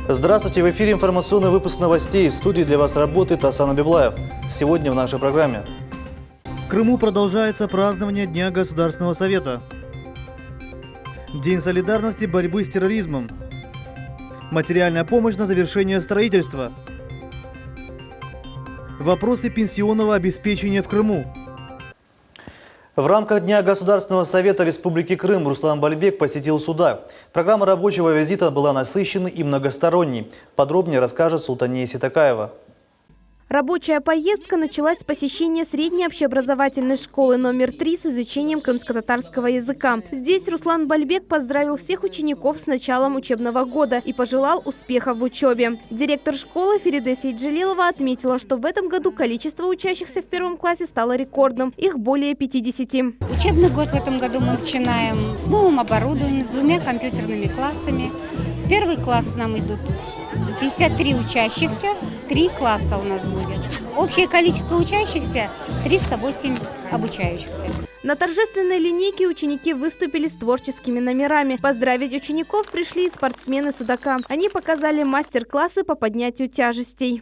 Здравствуйте, в эфире информационный выпуск новостей. В студии для вас работает Асан Абиблаев. Сегодня в нашей программе. В Крыму продолжается празднование Дня Государственного Совета. День солидарности борьбы с терроризмом. Материальная помощь на завершение строительства. Вопросы пенсионного обеспечения в Крыму. В рамках Дня Государственного Совета Республики Крым Руслан Бальбек посетил суда. Программа рабочего визита была насыщенной и многосторонней. Подробнее расскажет Султания Ситакаева. Рабочая поездка началась с посещения средней общеобразовательной школы номер 3 с изучением крымско-татарского языка. Здесь Руслан Бальбек поздравил всех учеников с началом учебного года и пожелал успехов в учебе. Директор школы Фериде Сейджилилова отметила, что в этом году количество учащихся в первом классе стало рекордным. Их более 50. Учебный год в этом году мы начинаем с новым оборудованием, с 2 компьютерными классами. В первый класс нам идут 53 учащихся, 3 класса у нас будет. Общее количество учащихся – 308 обучающихся. На торжественной линейке ученики выступили с творческими номерами. Поздравить учеников пришли и спортсмены Судака. Они показали мастер-классы по поднятию тяжестей.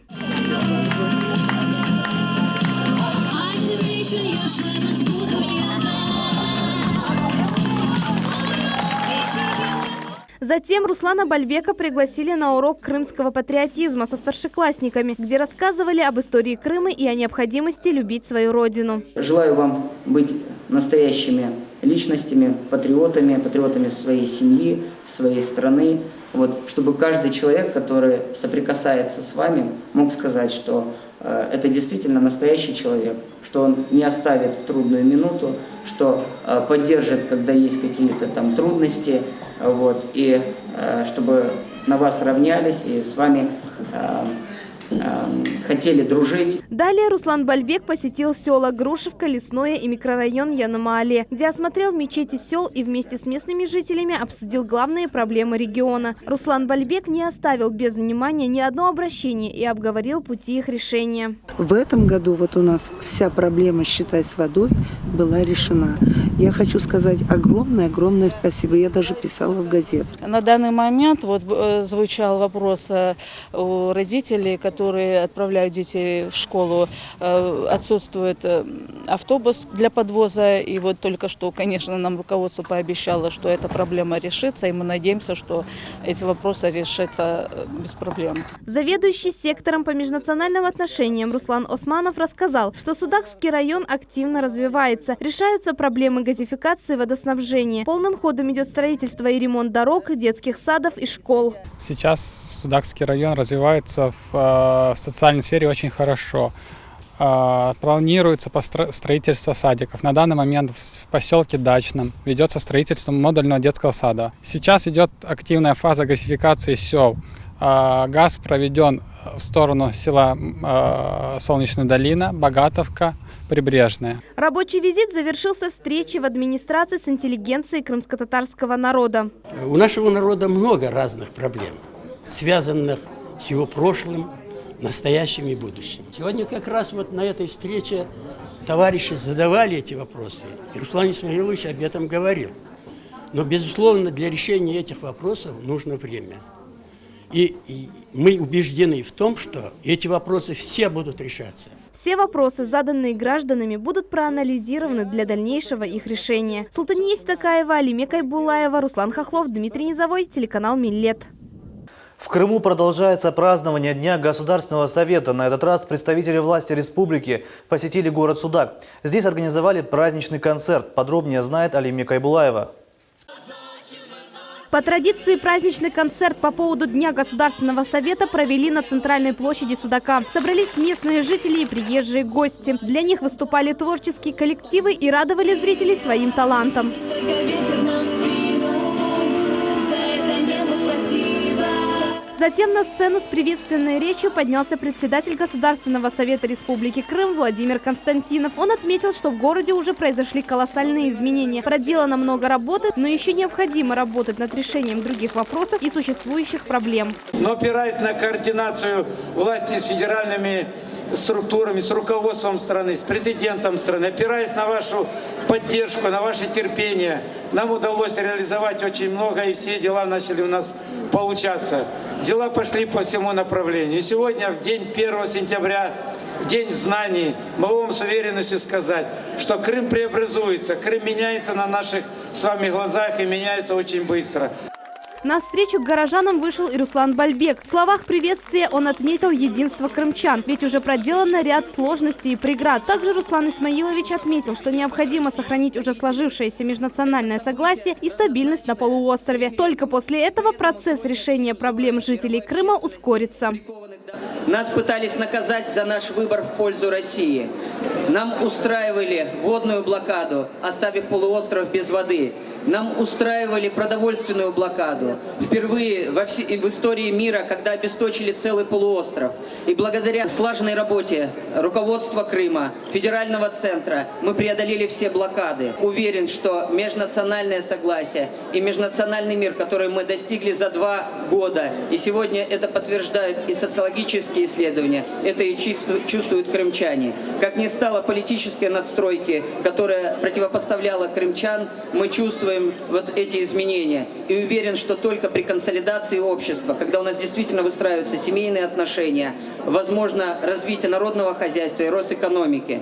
Затем Руслана Бальбека пригласили на урок крымского патриотизма со старшеклассниками, где рассказывали об истории Крыма и о необходимости любить свою родину. Желаю вам быть настоящими личностями, патриотами своей семьи, своей страны. Чтобы каждый человек, который соприкасается с вами, мог сказать, что это действительно настоящий человек, что он не оставит в трудную минуту, что поддержит, когда есть какие-то там трудности, и чтобы на вас равнялись и с вами хотели дружить. Далее Руслан Бальбек посетил села Грушевка, Лесное и микрорайон Янымаале, где осмотрел мечети сел и вместе с местными жителями обсудил главные проблемы региона. Руслан Бальбек не оставил без внимания ни одно обращение и обговорил пути их решения. В этом году у нас вся проблема, считай, с водой была решена. Я хочу сказать огромное спасибо. Я даже писала в газету. На данный момент звучал вопрос у родителей, которые отправляют детей в школу. Отсутствует автобус для подвоза. И только что, конечно, нам руководство пообещало, что эта проблема решится. И мы надеемся, что эти вопросы решатся без проблем. Заведующий сектором по межнациональным отношениям Руслан Османов рассказал, что Судакский район активно развивается. Решаются проблемы газификации и водоснабжения. Полным ходом идет строительство и ремонт дорог, детских садов и школ. Сейчас Судакский район развивается в социальной сфере очень хорошо. Планируется строительство садиков. На данный момент в поселке Дачном ведется строительство модульного детского сада. Сейчас идет активная фаза газификации сел. Газ проведен в сторону села Солнечная долина, Богатовка, Прибрежная. Рабочий визит завершился встречей в администрации с интеллигенцией крымско-татарского народа. У нашего народа много разных проблем, связанных с его прошлым, настоящим и будущим. Сегодня как раз на этой встрече товарищи задавали эти вопросы, и Руслан Исмаилович об этом говорил. Но, безусловно, для решения этих вопросов нужно время. И мы убеждены в том, что эти вопросы все будут решаться. Все вопросы, заданные гражданами, будут проанализированы для дальнейшего их решения. Султания Ситакаева, Алиме Кайбулаева, Руслан Хохлов, Дмитрий Низовой, телеканал Миллет. В Крыму продолжается празднование Дня Государственного Совета. На этот раз представители власти республики посетили город Судак. Здесь организовали праздничный концерт. Подробнее знает Алиме Кайбулаева. По традиции праздничный концерт по поводу Дня Государственного Совета провели на центральной площади Судака. Собрались местные жители и приезжие гости. Для них выступали творческие коллективы и радовали зрителей своим талантом. Затем на сцену с приветственной речью поднялся председатель Государственного совета Республики Крым Владимир Константинов. Он отметил, что в городе уже произошли колоссальные изменения. Проделано много работы, но еще необходимо работать над решением других вопросов и существующих проблем. Но опираясь на координацию власти с федеральными структурами, с руководством страны, с президентом страны, опираясь на вашу поддержку, на ваше терпение, нам удалось реализовать очень много, и все дела начали у нас получаться. Дела пошли по всему направлению. И сегодня, в день 1 сентября, День знаний, могу вам с уверенностью сказать, что Крым преобразуется, Крым меняется на наших с вами глазах и меняется очень быстро. На встречу к горожанам вышел и Руслан Бальбек. В словах приветствия он отметил единство крымчан, ведь уже проделано ряд сложностей и преград. Также Руслан Исмаилович отметил, что необходимо сохранить уже сложившееся межнациональное согласие и стабильность на полуострове. Только после этого процесс решения проблем жителей Крыма ускорится. Нас пытались наказать за наш выбор в пользу России. Нам устраивали водную блокаду, оставив полуостров без воды. Нам устраивали продовольственную блокаду. Впервые в истории мира, когда обесточили целый полуостров. И благодаря слаженной работе руководства Крыма, федерального центра, мы преодолели все блокады. Уверен, что межнациональное согласие и межнациональный мир, который мы достигли за 2 года, и сегодня это подтверждают и социологические исследования, это и чувствуют крымчане. Как не стало политической надстройки, которая противопоставляла крымчан, мы чувствуем вот эти изменения. И уверен, что только при консолидации общества, когда у нас действительно выстраиваются семейные отношения, возможно развитие народного хозяйства и рост экономики.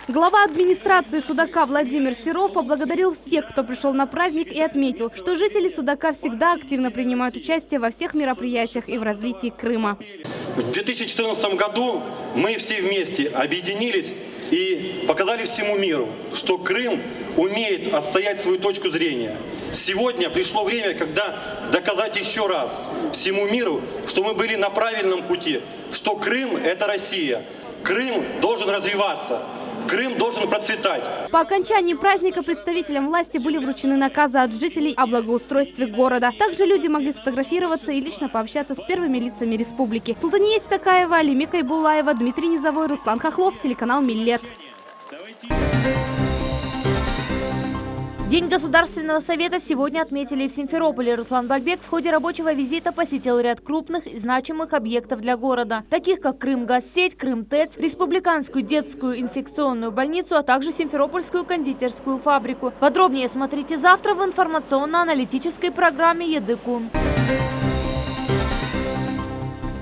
Глава администрации Судака Владимир Серов поблагодарил всех, кто пришел на праздник, и отметил, что жители Судака всегда активно принимают участие во всех мероприятиях и в развитии Крыма. В 2014 году мы все вместе объединились и показали всему миру, что Крым умеет отстоять свою точку зрения. Сегодня пришло время, когда доказать еще раз всему миру, что мы были на правильном пути, что Крым – это Россия. Крым должен развиваться. Крым должен процветать. По окончании праздника представителям власти были вручены наказы от жителей о благоустройстве города. Также люди могли сфотографироваться и лично пообщаться с первыми лицами республики. Султания Истакаева, Алиме Кайбулаева, Дмитрий Низовой, Руслан Хохлов, телеканал Миллет. День Государственного совета сегодня отметили в Симферополе. Руслан Бальбек в ходе рабочего визита посетил ряд крупных и значимых объектов для города, таких как Крымгазсеть, Крымтэц, Республиканскую детскую инфекционную больницу, а также Симферопольскую кондитерскую фабрику. Подробнее смотрите завтра в информационно-аналитической программе «Едыкун».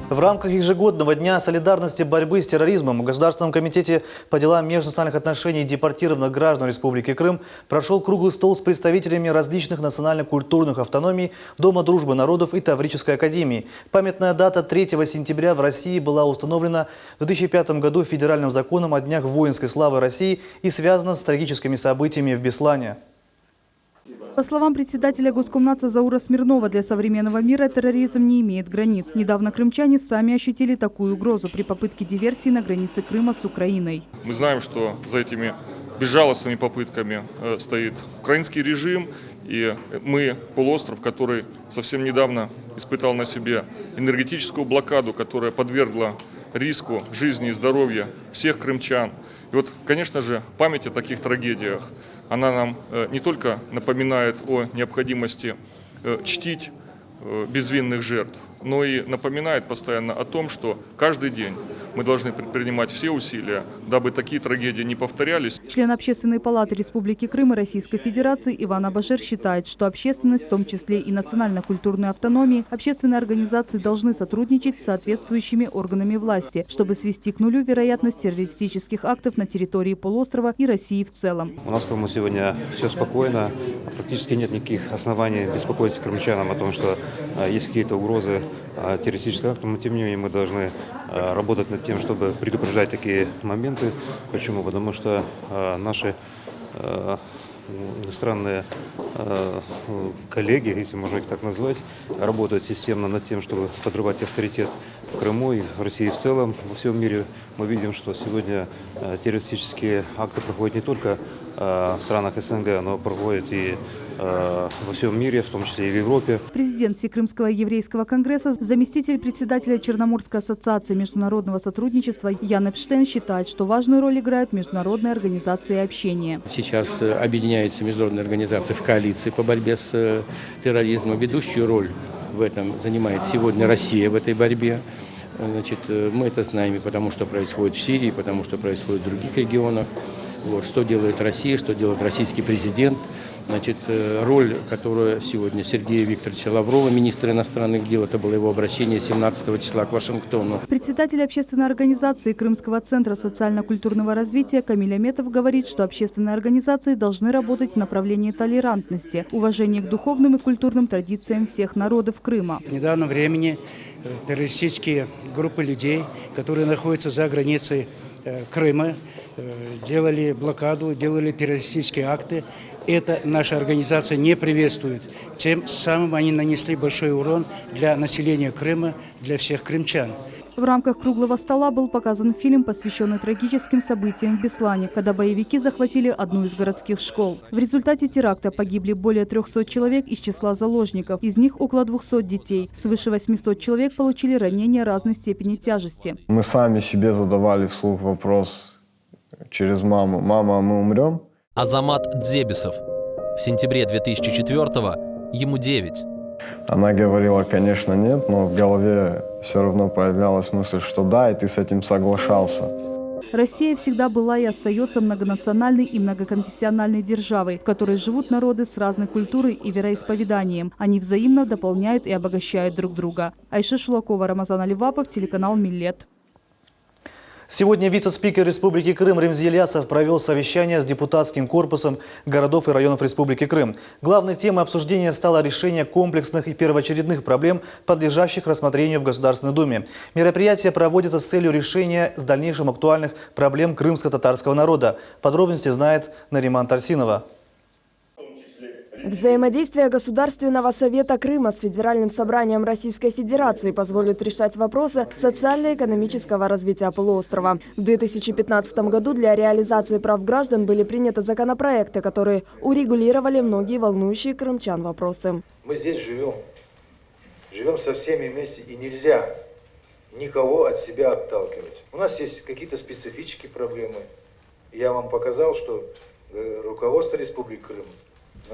В рамках ежегодного дня солидарности борьбы с терроризмом в Государственном комитете по делам межнациональных отношений депортированных граждан Республики Крым прошел круглый стол с представителями различных национально-культурных автономий, Дома дружбы народов и Таврической академии. Памятная дата 3 сентября в России была установлена в 2005 году федеральным законом о Днях воинской славы России и связана с трагическими событиями в Беслане. По словам председателя Госкомнатса Заура Смирнова, для современного мира терроризм не имеет границ. Недавно крымчане сами ощутили такую угрозу при попытке диверсии на границе Крыма с Украиной. Мы знаем, что за этими безжалостными попытками стоит украинский режим, и мы полуостров, который совсем недавно испытал на себе энергетическую блокаду, которая подвергла риску жизни и здоровья всех крымчан. И вот, конечно же, память о таких трагедиях, она нам не только напоминает о необходимости чтить безвинных жертв, но и напоминает постоянно о том, что каждый день мы должны предпринимать все усилия, дабы такие трагедии не повторялись. Член Общественной палаты Республики Крым и Российской Федерации Иван Абашер считает, что общественность, в том числе и национально-культурные автономии, общественные организации должны сотрудничать с соответствующими органами власти, чтобы свести к нулю вероятность террористических актов на территории полуострова и России в целом. У нас в Крыму сегодня все спокойно, практически нет никаких оснований беспокоиться крымчанам о том, что есть какие-то угрозы террористических актов, но тем не менее мы должны работать над тем, чтобы предупреждать такие моменты. Почему? Потому что наши иностранные коллеги, если можно их так назвать, работают системно над тем, чтобы подрывать авторитет в Крыму и в России в целом. Во всем мире мы видим, что сегодня террористические акты проходят не только в странах СНГ, но проходят и во всем мире, в том числе и в Европе. Президент Всекрымского еврейского конгресса, заместитель председателя Черноморской ассоциации международного сотрудничества Ян Эпштейн считает, что важную роль играют международные организации общения. Сейчас объединяются международные организации в коалиции по борьбе с терроризмом. Ведущую роль в этом занимает сегодня Россия в этой борьбе. Значит, мы это знаем, потому что происходит в Сирии, потому что происходит в других регионах. Вот, что делает Россия, что делает российский президент. Значит, роль, которую сегодня Сергея Викторовича Лаврова, министра иностранных дел, это было его обращение 17 числа к Вашингтону. Председатель общественной организации Крымского центра социально-культурного развития Камиль Аметов говорит, что общественные организации должны работать в направлении толерантности, уважения к духовным и культурным традициям всех народов Крыма. В недавнем времени террористические группы людей, которые находятся за границей Крыма, делали блокаду, делали террористические акты. Это наша организация не приветствует. Тем самым они нанесли большой урон для населения Крыма, для всех крымчан. В рамках круглого стола был показан фильм, посвященный трагическим событиям в Беслане, когда боевики захватили одну из городских школ. В результате теракта погибли более 300 человек из числа заложников, из них около 200 детей. Свыше 800 человек получили ранения разной степени тяжести. Мы сами себе задавали вслух вопрос через маму: «Мама, а мы умрем?» Азамат Дзебисов. В сентябре 2004-го ему 9. Она говорила, конечно, нет, но в голове все равно появлялась мысль, что да, и ты с этим соглашался. Россия всегда была и остается многонациональной и многоконфессиональной державой, в которой живут народы с разной культурой и вероисповеданием. Они взаимно дополняют и обогащают друг друга. Айша Шулакова, Рамазан Аливапов, телеканал «Миллет». Сегодня вице-спикер Республики Крым Ремзи Ильясов провел совещание с депутатским корпусом городов и районов Республики Крым. Главной темой обсуждения стало решение комплексных и первоочередных проблем, подлежащих рассмотрению в Государственной Думе. Мероприятие проводится с целью решения в дальнейшем актуальных проблем крымско-татарского народа. Подробности знает Нариман Тарсинова. Взаимодействие Государственного совета Крыма с Федеральным собранием Российской Федерации позволит решать вопросы социально-экономического развития полуострова. В 2015 году для реализации прав граждан были приняты законопроекты, которые урегулировали многие волнующие крымчан вопросы. Мы здесь живем со всеми вместе, и нельзя никого от себя отталкивать. У нас есть какие-то специфические проблемы. Я вам показал, что руководство Республики Крым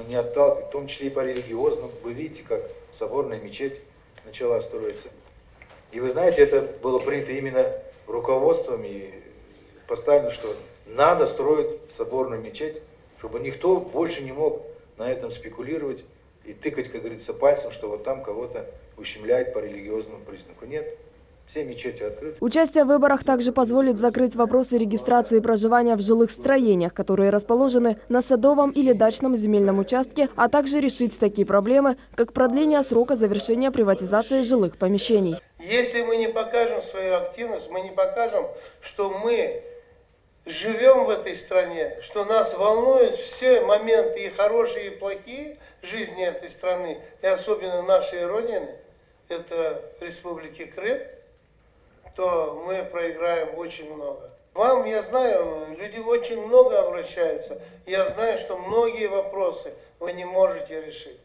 не отталкивает, в том числе и по религиозным. Вы видите, как соборная мечеть начала строиться. И вы знаете, это было принято именно руководством и поставлено, что надо строить соборную мечеть, чтобы никто больше не мог на этом спекулировать и тыкать, как говорится, пальцем, что вот там кого-то ущемляет по религиозному признаку. Нет. Все мечети открыты. Участие в выборах также позволит закрыть вопросы регистрации проживания в жилых строениях, которые расположены на садовом или дачном земельном участке, а также решить такие проблемы, как продление срока завершения приватизации жилых помещений. Если мы не покажем свою активность, мы не покажем, что мы живем в этой стране, что нас волнуют все моменты, и хорошие, и плохие жизни этой страны, и особенно нашей Родины, это Республики Крым, то мы проиграем очень много. Вам, я знаю, люди очень много обращаются. Я знаю, что многие вопросы вы не можете решить.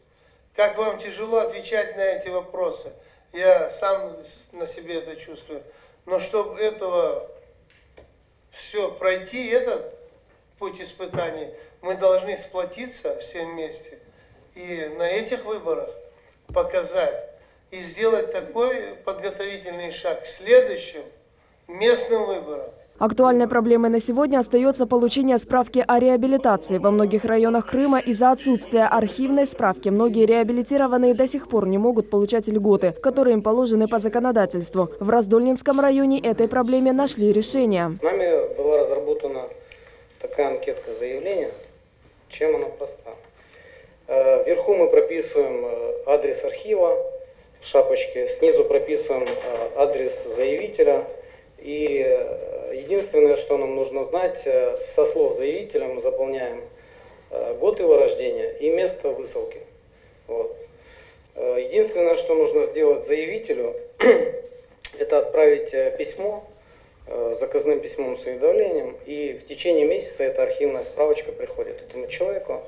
Как вам тяжело отвечать на эти вопросы, я сам на себе это чувствую. Но чтобы этого все пройти, этот путь испытаний, мы должны сплотиться все вместе и на этих выборах показать, и сделать такой подготовительный шаг к следующим местным выборам. Актуальной проблемой на сегодня остается получение справки о реабилитации. Во многих районах Крыма из-за отсутствия архивной справки многие реабилитированные до сих пор не могут получать льготы, которые им положены по законодательству. В Раздольнинском районе этой проблеме нашли решение. Нами была разработана такая анкетка заявления. Чем она проста? Вверху мы прописываем адрес архива, в шапочке, снизу прописываем адрес заявителя, и единственное, что нам нужно знать, со слов заявителя мы заполняем год его рождения и место высылки. Вот. Единственное, что нужно сделать заявителю, это отправить письмо заказным письмом с уведомлением, и в течение месяца эта архивная справочка приходит этому человеку.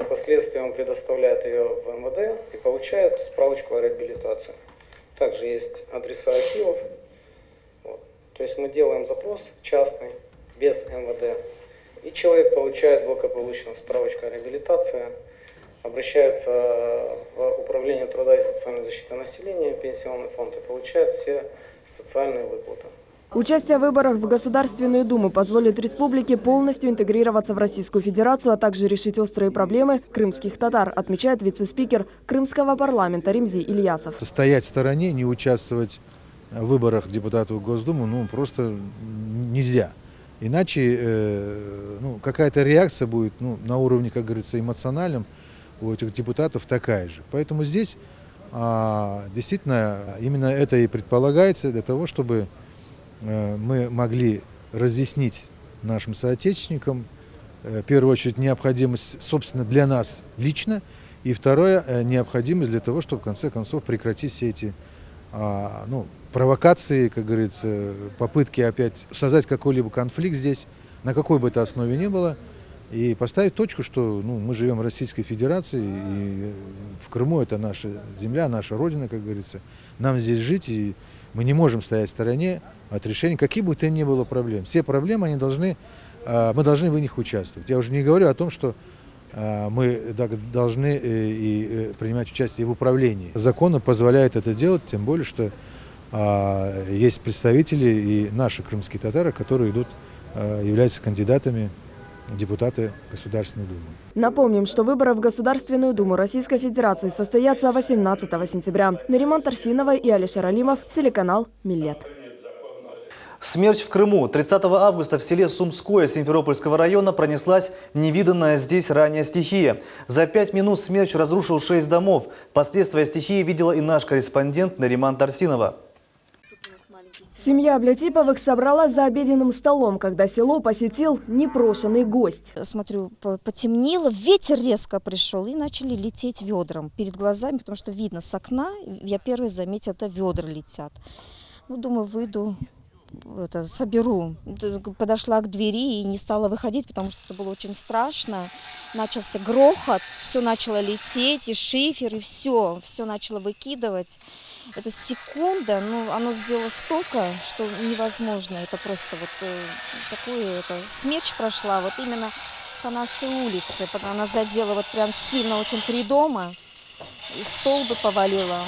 Впоследствии он предоставляет ее в МВД и получает справочку о реабилитации. Также есть адреса архивов. Вот. То есть мы делаем запрос частный, без МВД, и человек получает благополучно справочку о реабилитации. обращаются в Управление труда и социальной защиты населения, Пенсионный фонд, и получают все социальные выплаты. Участие в выборах в Государственную Думу позволит республике полностью интегрироваться в Российскую Федерацию, а также решить острые проблемы крымских татар, отмечает вице-спикер Крымского парламента Ремзи Ильясов. Стоять в стороне, не участвовать в выборах депутатов в Госдуму просто нельзя. Иначе какая-то реакция будет на уровне, как говорится, эмоциональном у этих депутатов такая же. Поэтому здесь действительно именно это и предполагается для того, чтобы мы могли разъяснить нашим соотечественникам, в первую очередь, необходимость, собственно, для нас лично, и второе, необходимость для того, чтобы в конце концов прекратить все эти провокации, как говорится, попытки опять создать какой-либо конфликт здесь, на какой бы это основе ни было, и поставить точку, что мы живем в Российской Федерации, и в Крыму это наша земля, наша родина, как говорится, нам здесь жить, и мы не можем стоять в стороне от решения, каких бы то ни было проблем. Все проблемы, мы должны в них участвовать. Я уже не говорю о том, что мы должны и принимать участие в управлении. Закон позволяет это делать, тем более, что есть представители и наши крымские татары, которые являются кандидатами в депутаты Государственной Думы. Напомним, что выборы в Государственную Думу Российской Федерации состоятся 18 сентября. Нариман Тарсинова и Алишер Алимов, телеканал «Миллет». Смерч в Крыму. 30 августа в селе Сумское Симферопольского района пронеслась невиданная здесь ранее стихия. За 5 минут смерч разрушил 6 домов. Последствия стихии видела и наш корреспондент Нариман Тарсинова. Семья Абляцыповых собралась за обеденным столом, когда село посетил непрошенный гость. Смотрю, потемнело, ветер резко пришел, и начали лететь ведром перед глазами, потому что видно с окна, я первый заметила, это ведра летят. Думаю, выйду, соберу. Подошла к двери и не стала выходить, потому что это было очень страшно. Начался грохот, все начало лететь, и шифер, и все начало выкидывать. Это секунда, оно сделало столько, что невозможно. Это просто смерч прошла вот именно по нашей улице. Она задела прям сильно очень 3 дома, и столбы повалила.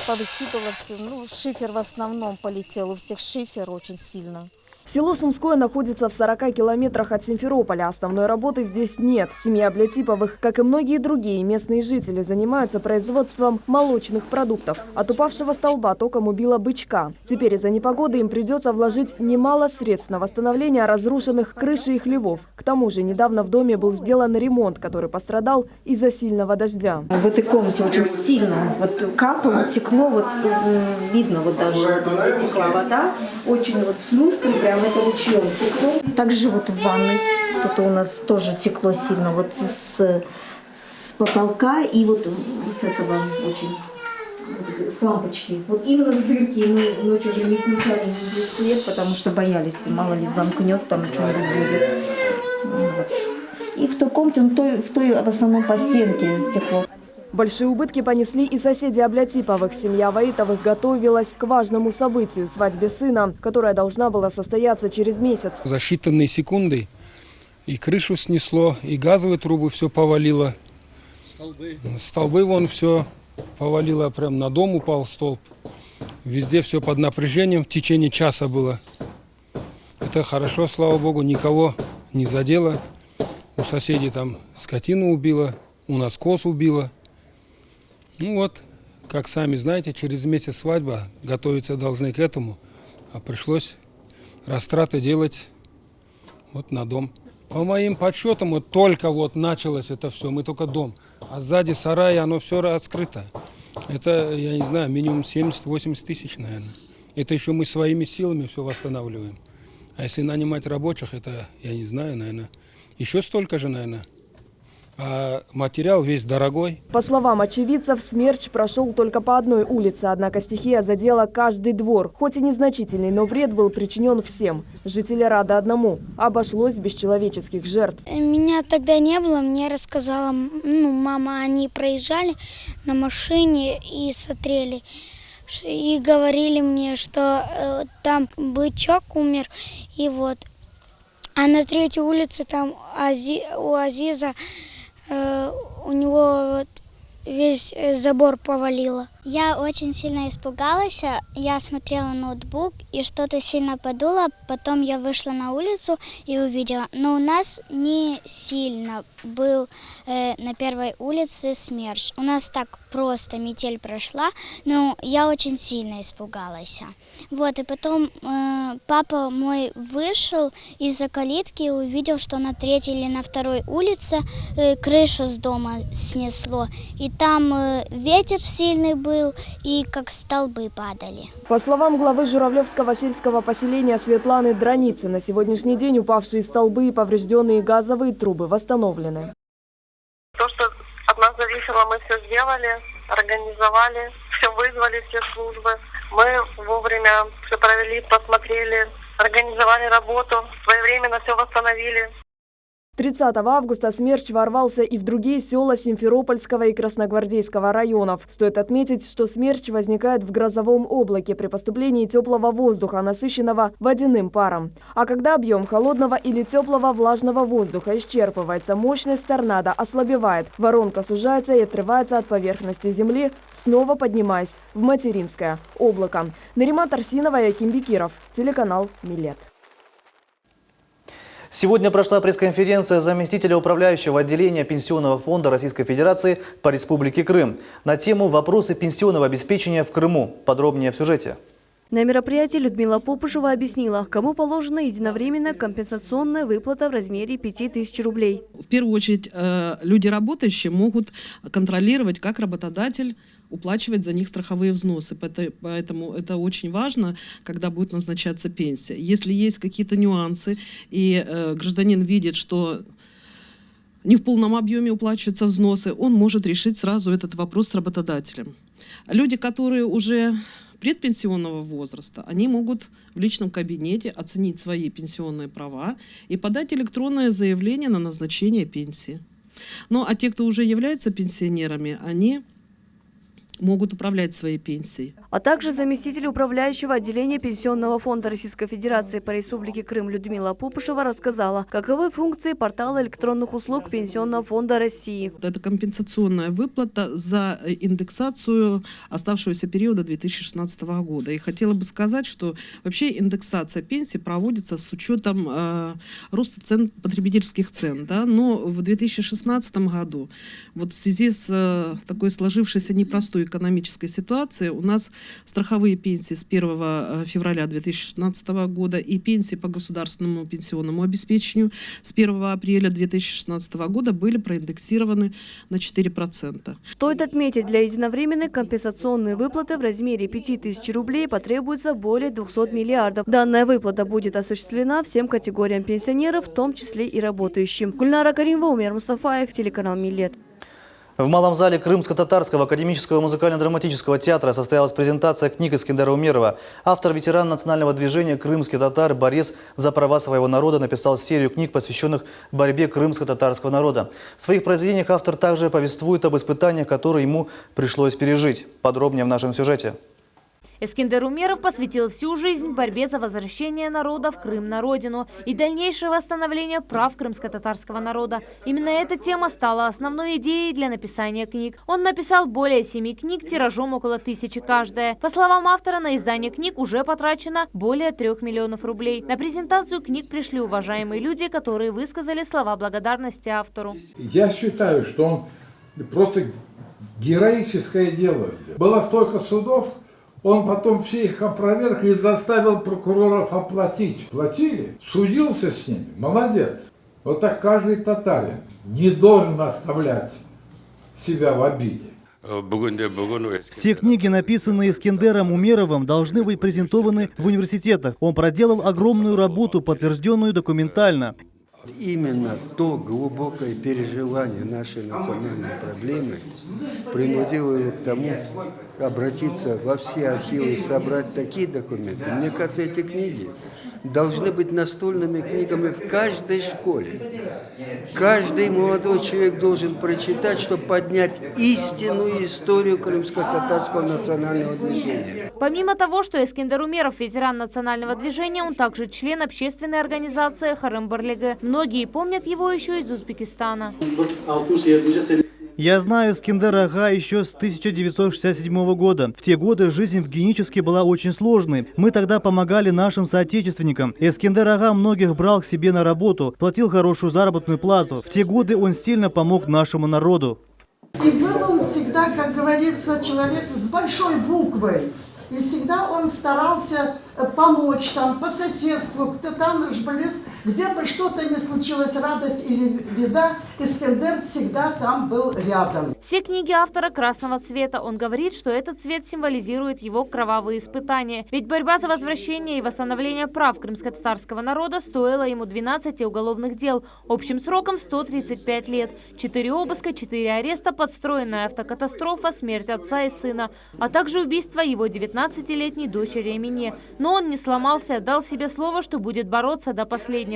Повыкидывала все. Шифер в основном полетел, у всех шифер очень сильно. Село Сумское находится в 40 километрах от Симферополя. Основной работы здесь нет. Семья Абляцыповых, как и многие другие местные жители, занимаются производством молочных продуктов. От упавшего столба током убило бычка. Теперь из-за непогоды им придется вложить немало средств на восстановление разрушенных крыш и хлевов. К тому же недавно в доме был сделан ремонт, который пострадал из-за сильного дождя. В этой комнате очень сильно капало, текло, видно даже, где текла вода, очень с люстры прям это ручьем текло. Также в ванной тут у нас тоже текло сильно с потолка и с этого с лампочки. Именно с дырки мы ночью уже не включали нигде свет, потому что боялись, мало ли замкнет, там что-нибудь будет. И в той комнате, в основном по стенке текло. Большие убытки понесли и соседи Абляцыповых. Семья Ваитовых готовилась к важному событию – свадьбе сына, которая должна была состояться через месяц. За считанные секунды и крышу снесло, и газовые трубы все повалило. Столбы все повалило, прям на дом упал столб. Везде все под напряжением, в течение часа было. Это хорошо, слава богу, никого не задело. У соседей там скотину убило, у нас коз убило. Как сами знаете, через месяц свадьба, готовиться должны к этому, а пришлось растраты делать на дом. По моим подсчетам, только началось это все, мы только дом, а сзади сарай, оно все раскрыто. Это, я не знаю, минимум 70-80 тысяч, наверное. Это еще мы своими силами все восстанавливаем. А если нанимать рабочих, это, я не знаю, наверное, еще столько же, наверное. А материал весь дорогой. По словам очевидцев, смерч прошел только по одной улице, однако стихия задела каждый двор. Хоть и незначительный, но вред был причинен всем. Жители рады одному – обошлось без человеческих жертв. Меня тогда не было, мне рассказала мама, они проезжали на машине и смотрели. И говорили мне, что там бычок умер, и А на третьей улице там у Азиза, у него вот весь забор повалило. Я очень сильно испугалась, я смотрела ноутбук и что-то сильно подуло, потом я вышла на улицу и увидела. Но у нас не сильно был на первой улице смерч. У нас так просто метель прошла, но я очень сильно испугалась. Вот, и потом папа мой вышел из-за калитки и увидел, что на третьей или на второй улице крышу с дома снесло. И там ветер сильный был, и как столбы падали. По словам главы Журавлевского сельского поселения Светланы Драницы, на сегодняшний день упавшие столбы и поврежденные газовые трубы восстановлены. То, что от нас зависело, мы все сделали, организовали, все вызвали, все службы. Мы вовремя все провели, посмотрели, организовали работу, своевременно все восстановили. 30 августа смерч ворвался и в другие села Симферопольского и Красногвардейского районов. Стоит отметить, что смерч возникает в грозовом облаке при поступлении теплого воздуха, насыщенного водяным паром. А когда объем холодного или теплого влажного воздуха исчерпывается, мощность торнадо ослабевает. Воронка сужается и отрывается от поверхности земли, снова поднимаясь в материнское облако. Нариман Тарсинова и Аким Бекиров, телеканал Милет. Сегодня прошла пресс-конференция заместителя управляющего отделения Пенсионного фонда Российской Федерации по Республике Крым на тему «Вопросы пенсионного обеспечения в Крыму». Подробнее в сюжете. На мероприятии Людмила Попышева объяснила, кому положена единовременная компенсационная выплата в размере 5000 рублей. В первую очередь люди работающие могут контролировать, как работодатель уплачивать за них страховые взносы. Поэтому это очень важно, когда будет назначаться пенсия. Если есть какие-то нюансы, и гражданин видит, что не в полном объеме уплачиваются взносы, он может решить сразу этот вопрос с работодателем. Люди, которые уже предпенсионного возраста, они могут в личном кабинете оценить свои пенсионные права и подать электронное заявление на назначение пенсии. Ну а те, кто уже являются пенсионерами, они могут управлять своей пенсией. А также заместитель управляющего отделения Пенсионного фонда Российской Федерации по Республике Крым Людмила Попышева рассказала, каковы функции портала электронных услуг Пенсионного фонда России. Это компенсационная выплата за индексацию оставшегося периода 2016 года. И хотела бы сказать, что вообще индексация пенсий проводится с учетом роста цен, потребительских цен. Да? Но в 2016 году, вот в связи с такой сложившейся непростой экономической ситуации, у нас страховые пенсии с 1 февраля 2016 года и пенсии по государственному пенсионному обеспечению с 1 апреля 2016 года были проиндексированы на 4%. Стоит отметить, для единовременной компенсационной выплаты в размере 5000 рублей потребуется более 200 миллиардов. Данная выплата будет осуществлена всем категориям пенсионеров, в том числе и работающим. Гульнара Каримова, Умер Мустафаев, телеканал Милет. В Малом зале Крымско-Татарского академического музыкально-драматического театра состоялась презентация книг Искендера Умерова. Автор, ветеран национального движения «Крымский татар», борец за права своего народа, написал серию книг, посвященных борьбе крымско-татарского народа. В своих произведениях автор также повествует об испытаниях, которые ему пришлось пережить. Подробнее в нашем сюжете. Искендер Умеров посвятил всю жизнь борьбе за возвращение народа в Крым на родину и дальнейшее восстановление прав крымско-татарского народа. Именно эта тема стала основной идеей для написания книг. Он написал более 7 книг тиражом около 1000 каждая. По словам автора, на издание книг уже потрачено более 3 миллионов рублей. На презентацию книг пришли уважаемые люди, которые высказали слова благодарности автору. Я считаю, что он просто героическое дело сделал. Было столько судов. Он потом все их опроверг и заставил прокуроров оплатить. Платили, судился с ними. Молодец. Вот так каждый татарин не должен оставлять себя в обиде. Все книги, написанные Искендером Умеровым, должны быть презентованы в университетах. Он проделал огромную работу, подтвержденную документально. Именно то глубокое переживание нашей национальной проблемы принудило его к тому, обратиться во все архивы и собрать такие документы. Мне кажется, эти книги должны быть настольными книгами в каждой школе. Каждый молодой человек должен прочитать, чтобы поднять истинную историю крымско-татарского национального движения. Помимо того, что Эскендер Умеров ветеран национального движения, он также член общественной организации Харым Бирлиги. Многие помнят его еще из Узбекистана. Я знаю Эскендера Ага еще с 1967 года. В те годы жизнь в Геническе была очень сложной. Мы тогда помогали нашим соотечественникам. Эскендер Ага многих брал к себе на работу, платил хорошую заработную плату. В те годы он сильно помог нашему народу. И был он всегда, как говорится, человек с большой буквой. И всегда он старался помочь там по соседству, кто там где бы что-то ни случилось, радость или беда, Эскендер всегда там был рядом. Все книги автора красного цвета. Он говорит, что этот цвет символизирует его кровавые испытания. Ведь борьба за возвращение и восстановление прав крымско-татарского народа стоила ему 12 уголовных дел, общим сроком 135 лет, 4 обыска, 4 ареста, подстроенная автокатастрофа, смерть отца и сына, а также убийство его 19-летней дочери Эмине. Но он не сломался, дал себе слово, что будет бороться до последнего.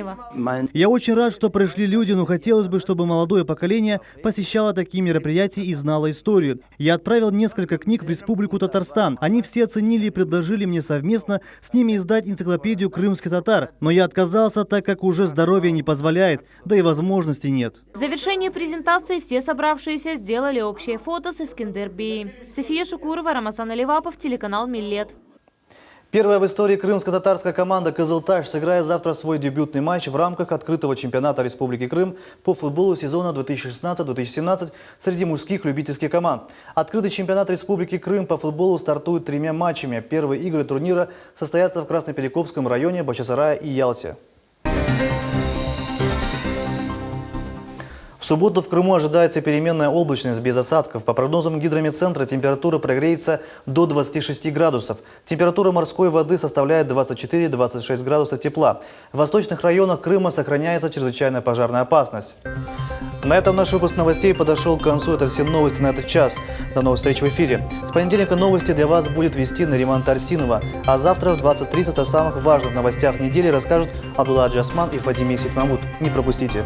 Я очень рад, что пришли люди, но хотелось бы, чтобы молодое поколение посещало такие мероприятия и знало историю. Я отправил несколько книг в Республику Татарстан. Они все оценили и предложили мне совместно с ними издать энциклопедию крымских татар. Но я отказался, так как уже здоровье не позволяет, да и возможностей нет. В завершении презентации все собравшиеся сделали общее фото с Эскендер Беем. София Шукурова, Рамазан Аливапов, телеканал Миллет. Первая в истории крымско-татарская команда «Кызылташ» сыграет завтра свой дебютный матч в рамках открытого чемпионата Республики Крым по футболу сезона 2016-2017 среди мужских любительских команд. Открытый чемпионат Республики Крым по футболу стартует 3 матчами. Первые игры турнира состоятся в Красноперекопском районе, Бахчисарае и Ялте. В субботу в Крыму ожидается переменная облачность без осадков. По прогнозам гидрометцентра температура прогреется до 26 градусов. Температура морской воды составляет 24-26 градусов тепла. В восточных районах Крыма сохраняется чрезвычайная пожарная опасность. На этом наш выпуск новостей подошел к концу. Это все новости на этот час. До новых встреч в эфире. С понедельника новости для вас будет вести Нариман Тарсинова. А завтра в 20:30 о самых важных новостях недели расскажут Абдулла Джасман и Фадим Исит Мамут. Не пропустите.